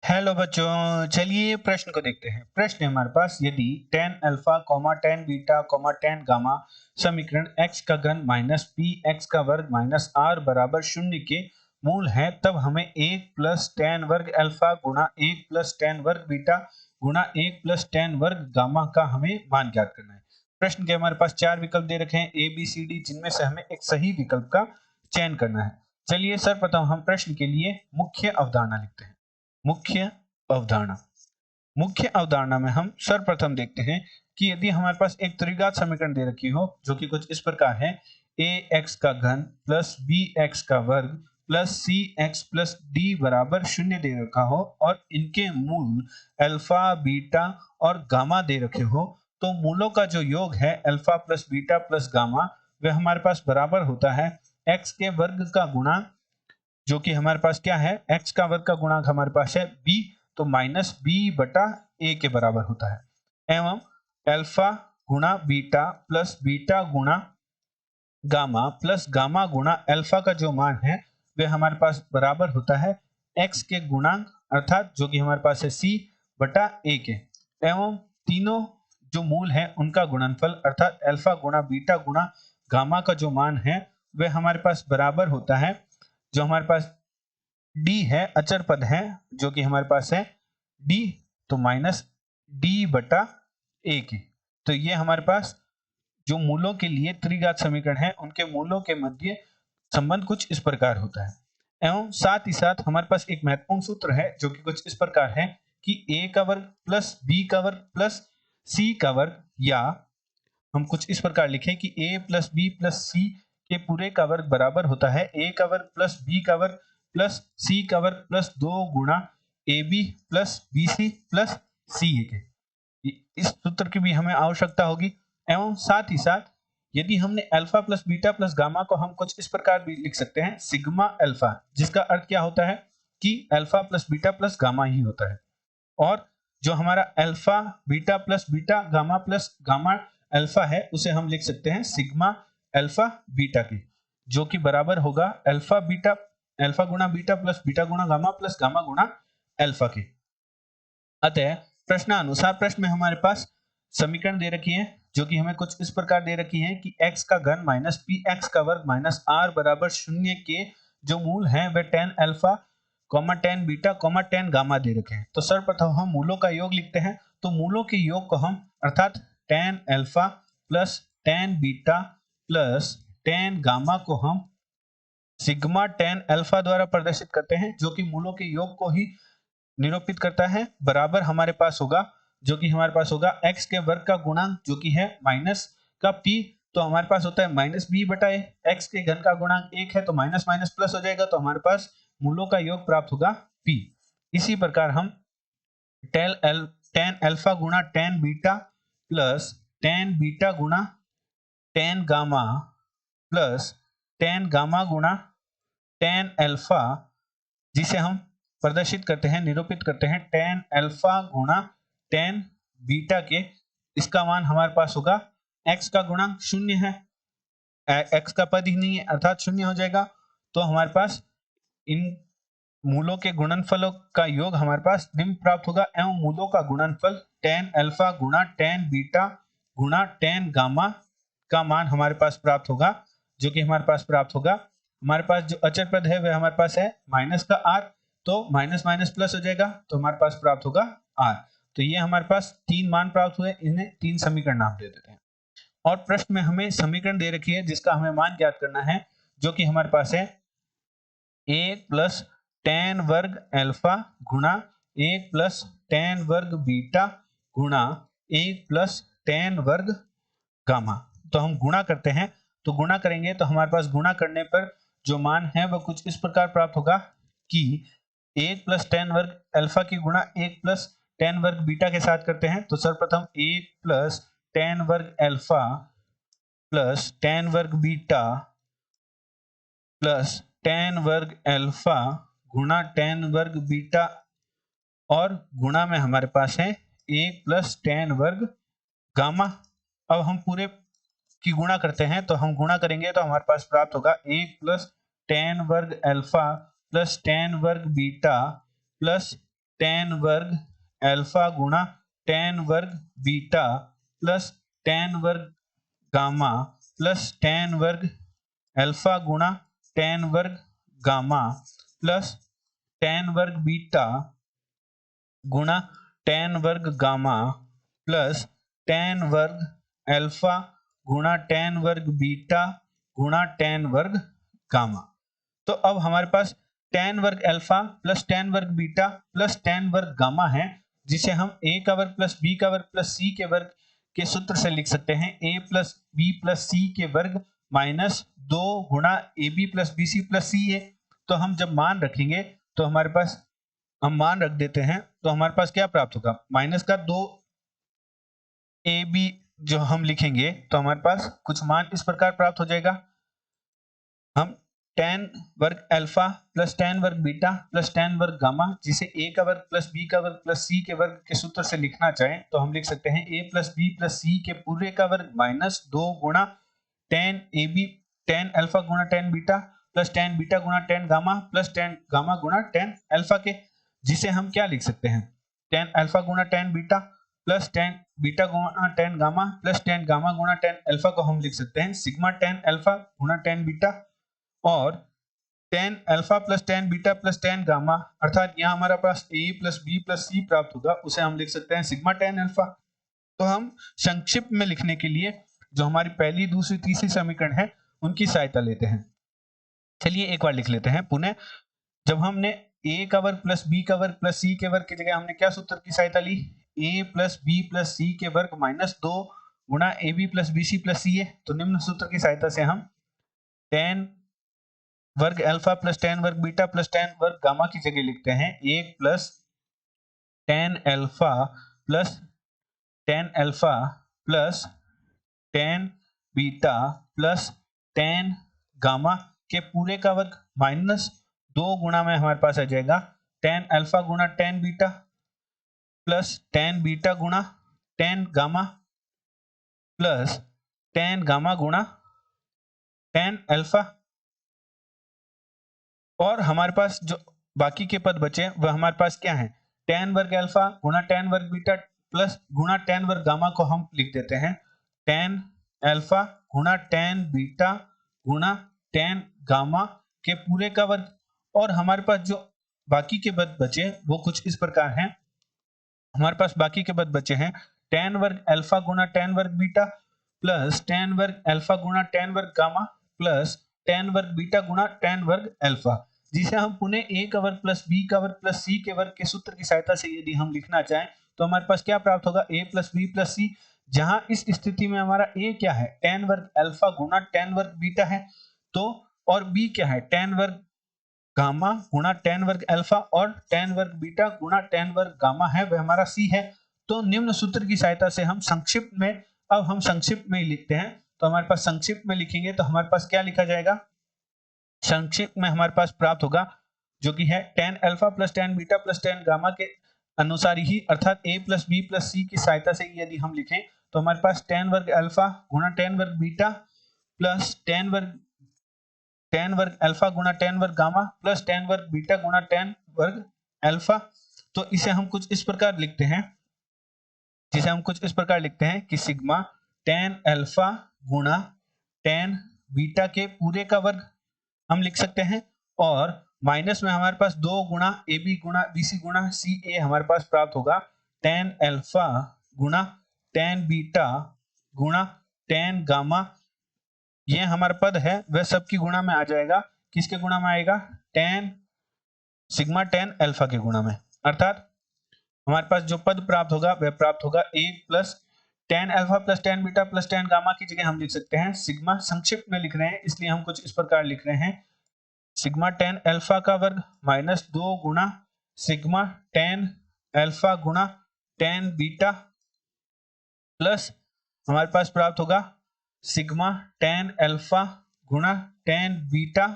Hello बच्चों, चलिए प्रश्न को देखते हैं। प्रश्न है हमारे पास, यदि tan alpha tan beta tan gamma समीकरण x का घन माइनस पी एक्स का वर्ग माइनस आर बराबर शून्य के मूल है, तब हमें 1 प्लस tan वर्ग अल्फा गुणा 1 प्लस tan वर्ग बीटा गुणा 1 प्लस tan वर्ग गामा का हमें मान ज्ञात करना है। प्रश्न के हमारे पास चार विकल्प दे रखे हैं ए बी सी डी, जिनमें से हमें एक सही विकल्प का चयन करना है। चलिए सर्वप्रथम हम प्रश्न के लिए मुख्य अवधारणा लिखते हैं। मुख्य अवधारणा मुख्य अवधारणा में हम सर्वप्रथम देखते हैं कि यदि हमारे पास एक त्रिघात समीकरण दे रखी हो जो कि कुछ इस प्रकार है, ए एक्स का घन प्लस बी एक्स का वर्ग प्लस सी एक्स प्लस डी बराबर शून्य दे रखा हो और इनके मूल अल्फा बीटा और गामा दे रखे हो, तो मूलों का जो योग है alpha plus beta plus gamma वह हमारे पास बराबर होता है एक्स के वर्ग का गुणा, जो कि हमारे पास क्या है, x का वर्ग का गुणांक हमारे पास है b, तो माइनस b बटा a के बराबर होता है। एवं अल्फा गुणा बीटा प्लस बीटा गुणा गामा प्लस गामा गुणा अल्फा का जो मान है वह हमारे पास बराबर होता है x के गुणांक, अर्थात जो कि हमारे पास है c बटा a के। एवं तीनों जो मूल है उनका गुणनफल अर्थात अल्फा गुणा बीटा गुणा गामा का जो मान है वह हमारे पास बराबर होता है, जो हमारे पास d है, अचर पद है जो कि हमारे पास है d, तो माइनस d बटा a की। तो ये हमारे पास जो मूलों के लिए त्रिघात समीकरण है उनके मूलों के मध्य संबंध कुछ इस प्रकार होता है। एवं साथ ही साथ हमारे पास एक महत्वपूर्ण सूत्र है जो कि कुछ इस प्रकार है कि a का वर्ग प्लस b का वर्ग प्लस c का वर्ग, या हम कुछ इस प्रकार लिखें कि a प्लस बी प्लस सी के पूरे का वर्ग बराबर होता है a का वर्ग प्लस b का वर्ग प्लस c का वर्ग प्लस 2 गुणा ab plus bc plus ca के। इस सूत्र की भी हमें आवश्यकता होगी। एवं साथ ही साथ यदि हमने alpha plus beta plus gamma को हम कुछ इस प्रकार भी लिख सकते हैं, सिग्मा अल्फा, जिसका अर्थ क्या होता है कि alpha plus beta plus gamma ही होता है। और जो हमारा alpha beta gamma plus gamma alpha है उसे हम लिख सकते हैं सिग्मा अल्फा बीटा के, जो कि बराबर होगा अल्फा गुणा बीटा प्लस बीटा गुणा गामा प्लस गामा गुणा अल्फा के। अतः प्रश्नानुसार प्रश्न में हमारे पास समीकरण दे रखी है जो कि हमें कुछ इस प्रकार दे रखी है कि x का घन माइनस पी एक्स का वर्ग माइनस आर बराबर शून्य के जो मूल है वह tan alpha tan beta tan gamma दे रखे हैं। तो सर्वप्रथम हम मूलों का योग लिखते हैं। तो मूलों के योग को हम अर्थात tan alpha plus tan beta plus tan gamma को हम सिग्मा tan अल्फा द्वारा प्रदर्शित करते हैं, जो कि मूलों के योग को ही निरूपित करता है। बराबर हमारे पास होगा जो कि हमारे पास होगा x के वर्ग का गुणांक जो कि है माइनस का p, तो हमारे पास होता है माइनस b बटा a। x के घन का गुणांक 1 है तो माइनस माइनस प्लस हो जाएगा, तो हमारे पास मूलों का योग प्राप्त होगा p। इसी प्रकार हम tan अल्फा गुणा tan beta plus tan beta गुणा tan gamma plus tan gamma गुणा tan अल्फा, जिसे हम प्रदर्शित करते हैं, निरूपित करते हैं tan अल्फा गुणा tan बीटा के। इसका मान हमारे पास होगा x का गुणांक शून्य है, x का पद ही नहीं है अर्थात शून्य हो जाएगा। तो हमारे पास इन मूलों के गुणनफलों का योग हमारे पास निम्न प्राप्त होगा। एवं मूलों का गुणनफल tan अल्फा गुणा tan बीटा गुणा tan गामा का मान हमारे पास प्राप्त होगा, जो कि हमारे पास प्राप्त होगा। हमारे पास जो अचर पद है वह हमारे पास है माइनस का r, तो माइनस माइनस प्लस हो जाएगा, तो हमारे पास प्राप्त होगा r। तो ये हमारे पास तीन मान प्राप्त हुए, इन्हें तीन समीकरण नाम दे देते हैं। और प्रश्न में हमें समीकरण दे रखी है जिसका हमें मान ज्ञात करना है, जो कि हमारे पास है 1 प्लस tan वर्ग अल्फा गुणा 1 प्लस tan वर्ग बीटा गुणा 1 प्लस tan वर्ग गामा। तो हम गुणा करते हैं, तो गुणा करेंगे तो हमारे पास गुणा करने पर जो मान है वह कुछ इस प्रकार प्राप्त होगा कि 1 प्लस tan वर्ग अल्फा की गुणा 1 प्लस tan वर्ग बीटा के साथ करते हैं। तो सर्वप्रथम 1 प्लस tan वर्ग अल्फा प्लस tan वर्ग बीटा प्लस tan वर्ग अल्फा गुणा tan वर्ग बीटा, और गुणा में हमारे पास है 1 प्लस tan वर्ग गामा। अब हम पूरे की गुणा करते हैं, तो हम गुणा करेंगे तो हमारे पास प्राप्त होगा 1 प्लस tan वर्ग अल्फा प्लस tan वर्ग बीटा प्लस टेन वर्ग अल्फा गुणा टेन वर्ग बीटा प्लस टेन वर्ग गामा प्लस टेन वर्ग अल्फा गुणा टेन वर्ग गामा प्लस टेन वर्ग बीटा गुणा टेन वर्ग गामा प्लस टेन वर्ग अल्फा गुणा टेन वर्ग बीटा गुणा टेन वर्ग गामा। तो अब हमारे पास टेन वर्ग अल्फा प्लस टेन वर्ग बीटा प्लस टेन वर्ग गामा है, जिसे हम a का वर्ग प्लस b का वर्ग प्लस c के वर्ग के सूत्र से लिख सकते हैं a plus b plus c के वर्ग माइनस 2 गुणा ab plus bc plus ca। तो हम जब मान रखेंगे तो हमारे पास, हम मान रख देते हैं तो हमारे पास क्या प्राप्त होगा, माइनस का 2 ab जो हम लिखेंगे तो हमारे पास कुछ मान इस प्रकार प्राप्त हो जाएगा। हम टेन वर्ग अल्फा प्लस टेन वर्ग बीटा प्लस टेन वर्ग गामा, जिसे a का वर्ग प्लस b का वर्ग प्लस c के वर्ग के सूत्र से लिखना चाहें तो हम लिख सकते हैं a plus b plus c के पूरे का वर्ग माइनस 2 गुणा टेन ab टेन अल्फा गुणा tan beta plus tan beta गुणा tan gamma plus tan gamma गुणा टेन अल्फा के, जिसे हम क्या लिख सकते हैं, टेन अल्फा गुणा tan beta plus tan beta गुणा tan gamma plus tan gamma गुणा टेन अल्फा को हम लिख सकते हैं सिग्मा टेन अल्फा गुणा टेन बीटा, और tan alpha plus tan beta plus tan gamma, अर्थात यहाँ हमारे पास a plus b plus c प्राप्त होगा, उसे हम लिख सकते हैं सिग्मा टेन अल्फा। तो हम संक्षिप्त में लिखने के लिए जो हमारी पहली दूसरी तीसरी समीकरण है उनकी सहायता लेते हैं। चलिए एक बार लिख लेते हैं पुनः। जब हमने a का वर्ग प्लस b का वर्ग प्लस c के वर्ग की जगह हमने क्या सूत्र की सहायता ली, a plus b plus c के वर्ग माइनस 2 गुणा ab plus bc plus ca। तो निम्न सूत्र की सहायता से हम टेन वर्ग अल्फा प्लस टेन वर्ग बीटा प्लस टेन वर्ग गामा की जगह लिखते हैं एक plus tan alpha plus tan alpha plus tan beta plus tan gamma के पूरे का वर्ग माइनस 2 गुणा में हमारे पास आ जाएगा टेन अल्फा गुणा tan beta plus tan beta गुणा tan gamma plus tan gamma गुणा टेन अल्फा। और हमारे पास जो बाकी के पद बचे वह हमारे पास क्या है, टेन वर्ग अल्फा गुणा टेन वर्ग बीटा प्लस गुणा टेन वर्ग गामा को हम लिख देते हैं टेन अल्फा गुणा टेन बीटा गुणा टेन गामा के पूरे का वर्ग। और हमारे पास जो बाकी के पद बचे वो कुछ इस प्रकार हैं, हमारे पास बाकी के पद बचे हैं टेन वर्ग अल्फा गुणा टेन वर्ग बीटा प्लस टेन वर्ग अल्फा गुणा टेन वर्ग गामा प्लस टेन वर्ग बीटा गुणा टेन वर्ग अल्फा, जिसे हम पुनः a का वर्ग प्लस b का वर्ग प्लस c के वर्ग के सूत्र की सहायता से यदि हम लिखना चाहें तो हमारे पास क्या प्राप्त होगा, a plus b plus c, जहां इस स्थिति में हमारा a क्या है, टेन वर्ग अल्फा गुणा टेन वर्ग बीटा है, तो और b क्या है, टेन वर्ग गामा गुणा टेन वर्ग अल्फा और टेन वर्ग बीटा गुणा टेन वर्ग गामा है, वह हमारा c है। तो निम्न सूत्र की सहायता से हम संक्षिप्त में, अब हम संक्षिप्त में ही लिखते हैं, तो हमारे पास संक्षिप्त में लिखेंगे तो हमारे पास क्या लिखा जाएगा, संक्षिप्त में हमारे पास प्राप्त होगा जो कि है tan alpha plus tan beta plus tan gamma के अनुसार ही, अर्थात a plus b plus c की सहायता से यदि हम लिखें तो हमारे पास टेन वर्ग अल्फा गुणा टेन वर्ग बीटा प्लस टेन वर्ग अल्फा गुणा टेन वर्ग गामा प्लस टेन वर्ग बीटा गुणा टेन वर्ग अल्फा। तो इसे हम कुछ इस प्रकार लिखते हैं, जिसे हम कुछ इस प्रकार लिखते हैं कि सिग्मा टेन अल्फा गुणा टेन बीटा के पूरे का वर्ग हम लिख सकते हैं, और माइनस में हमारे पास 2 गुणा ए बी गुणा बी सी गुणा सी ए हमारे पास प्राप्त होगा टेन अल्फा गुणा टेन बीटा गुणा टेन गामा, ये हमारा पद है वह सबकी गुणा में आ जाएगा, किसके गुणा में आएगा, टेन सिग्मा टेन अल्फा के गुणा में, अर्थात हमारे पास जो पद प्राप्त होगा वह प्राप्त होगा एक plus tan alpha plus tan beta plus tan gamma की जगह हम लिख सकते हैं सिग्मा, संक्षिप्त में लिख रहे हैं इसलिए हम कुछ इस प्रकार लिख रहे हैं सिग्मा टेन अल्फा का वर्ग माइनस 2 गुणा सिग्मा टेन अल्फा गुणा टेन बीटा प्लस हमारे पास प्राप्त होगा सिग्मा टेन अल्फा गुणा टेन बीटा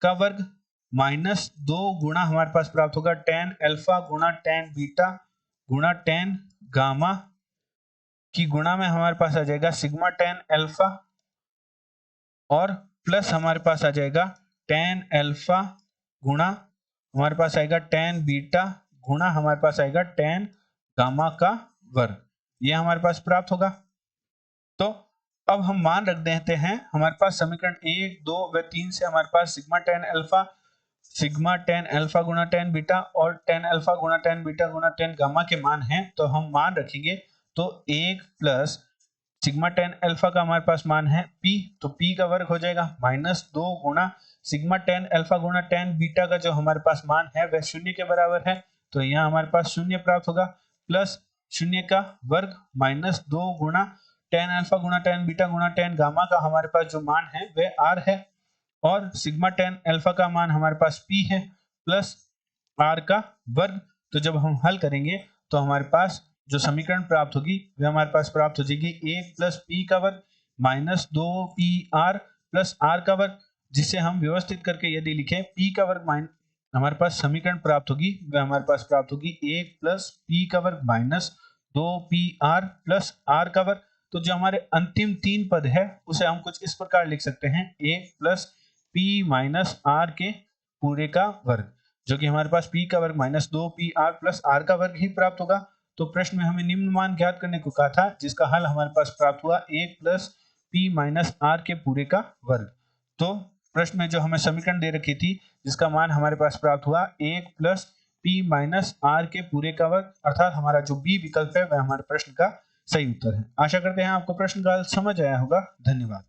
का वर्ग माइनस 2 गुणा हमारे पास प्राप्त होगा टेन अल्फा गुणा टेन बीटा गुणा टेन गामा की गुणा में हमारे पास आ जाएगा सिग्मा टेन अल्फा और प्लस हमारे पास आ जाएगा टेन अल्फा गुणा हमारे पास आएगा टेन बीटा गुणा हमारे पास आएगा tan गामा का वर्ग, ये हमारे पास प्राप्त होगा। तो अब हम मान रख देते हैं, हमारे पास समीकरण 1, 2 व 3 से हमारे पास सिग्मा टेन अल्फा गुणा टेन बीटा और टेन अल्फा गुणा टेन बीटा गुणा टेन गामा के मान हैं। तो हम मान रखेंगे, तो 1 प्लस सिग्मा टेन अल्फा का हमारे पास मान है p, तो p का वर्ग हो जाएगा माइनस 2 गुणा सिग्मा टेन अल्फा गुणा टेन बीटा का जो हमारे पास मान है वह 0 के बराबर है, तो यहाँ हमारे पास 0 प्राप्त होगा, प्लस 0 का वर्ग माइनस 2 गुणा टेन अल्फा गुणा टेन बीटा गुणा टेन गामा का हमारे पास जो मान है वह r है, और सिग्मा टेन अल्फा का मान हमारे पास p है प्लस r का वर्ग। तो जब हम हल करेंगे तो हमारे पास जो समीकरण प्राप्त होगी वह हमारे पास प्राप्त हो जाएगी 1 प्लस पी का वर्ग माइनस 2pr प्लस r का वर्ग, जिसे हम व्यवस्थित करके यदि लिखें p का वर्ग हमारे पास समीकरण प्राप्त होगी वह हमारे पास प्राप्त होगी 1 प्लस पी का वर्ग माइनस 2pr प्लस r का वर्ग। तो जो हमारे अंतिम 3 पद है उसे हम कुछ इस प्रकार लिख सकते हैं, 1 प्लस p माइनस r के पूरे का वर्ग, जो कि हमारे पास p का वर्ग माइनस 2pr प्लस r का वर्ग ही प्राप्त होगा। तो प्रश्न में हमें निम्न मान ज्ञात करने को कहा था, जिसका हल हमारे पास प्राप्त हुआ 1 प्लस पी माइनस आर के पूरे का वर्ग। तो प्रश्न में जो हमें समीकरण दे रखी थी जिसका मान हमारे पास प्राप्त हुआ 1 प्लस पी माइनस आर के पूरे का वर्ग, अर्थात हमारा जो बी विकल्प है वह हमारे प्रश्न का सही उत्तर है। आशा करते हैं आपको प्रश्न का हल समझ आया होगा। धन्यवाद।